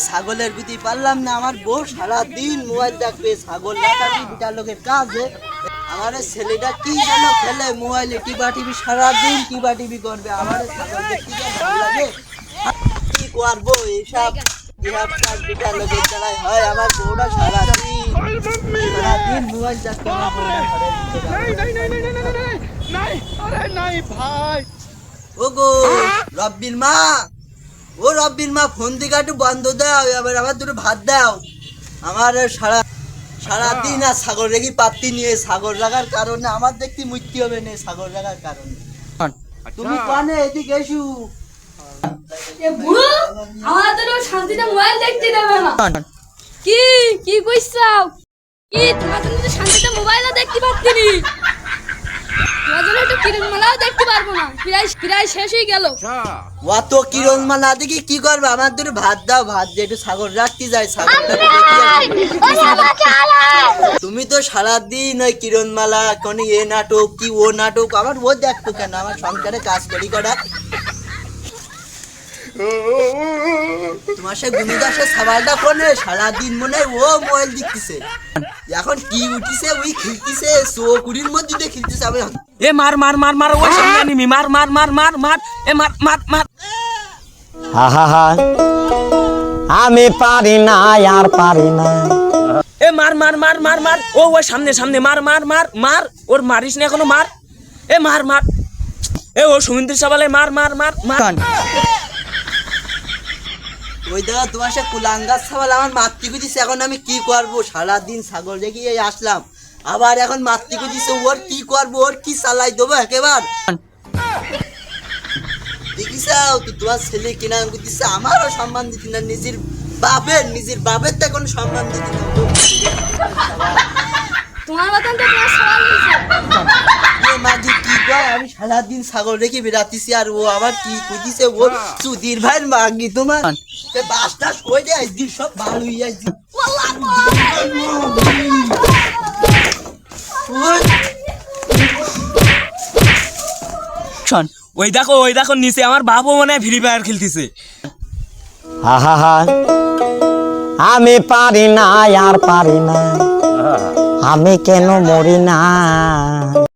ছাগলের গুতি পারলাম না, আমার বউ সারাদিন মোবাইল দেখবে, ছাগল দেখাবি বিটা লোকের কাজে। আমার ছেলেটা কি যেন খেলে মোবাইলে, টিপা টিভি সারাদিন টিপা টিভি করবে। আমার ছাগল দেখতে ভালো লাগে, কি করবো এইসব বিটা লোকের দ্বারাই হয়। আমার বউটা সারাদিন মোবাইল দেখতে ও গো রব্বির মা, ও রব্বির মা, ফোন দিকে একটু বন্ধ দাও, এবার আমার দুটো ভাত দাও। আমার সারাদিন আর ছাগল রেখে পাত্তি নিয়ে, ছাগল রাখার কারণে আমার দেখতে মৃত্যু হবে না, ছাগল রাখার কারণে। তুমি কানে এদিকে এসু, শান্তিতে মোবাইল দেখতে দেবে না। কি কি কইছাও? কি তোমার জন্য শান্তিতে মোবাইলও দেখতে পাচ্ছিনি, তোমার জন্য একটু কিরণমালাও দেখতে পারবো না। প্রায় শেষ হয়ে গেল। অত কিরণমালা দেখি কি করবে? আমার দুটো ভাত দাও, ভাত দিয়ে একটু ছাগল রাখতে যাই। তুমি তো সারাদিন ওই কিরণমালা কোন এ নাটক কি ও নাটক, আমার ও দেখতো কেন? আমার সংসারে কাজ করি করা। তোমার সে গুণিদাসের সাবালটা কোনে? সারাদিন মনে হয় ও মোবাইল দেখতেছে। এখন কি উঠিছে ওই খেলতেছে, চৌকুড়ির মধ্যে দিয়ে খেলতেছে। আমি এ মার মার মার মার, ওই সামনে নিমি, মার মার মার মার মার, এ মার মার মার। আমি পারি না, আর পারি না। এ মার মার মার মার মার, ও ওই সামনে সামনে মার মার মার মার, ওর মারিস না এখনো, মার। এ মার মার, এ ও সুমিন্দ্র সাবালে মার মার মার মার। ওই দাদা তোমার সে কুলাঙ্গার ছাগল আমার মাতৃকু দিছে। এখন আমি কি করবো? সারাদিন ছাগল রেখে আসলাম, আবার এখন মাতৃকু দিছে। ওর কি করবো? ওর কি চালাই দেবো একেবারে? দেখিসাও তো তোমার ছেলে কিনা দিচ্ছে, আমারও সম্মান দিতি না। নিজের বাপের তো কোনো সম্মান দিতি না। তোমার মতন তো তোমার সওয়াল হইছে। মাঝি কি কয়? আমি সারাদিন ছাগল রেখে বেড়াতেছি, আর ও আবার কি কইতিছে? ও সুধীর ভাইয়ের মাগি। তোমার বাসটা কই দে, আজকে সব ভালো হয়ে যাচ্ছে। ওই দেখো নিচে আমার বাবু মনে হয় ফ্রি ফায়ার খেলতেছে। আমি পারি না, আর পারি না। আমি কেন মরি না?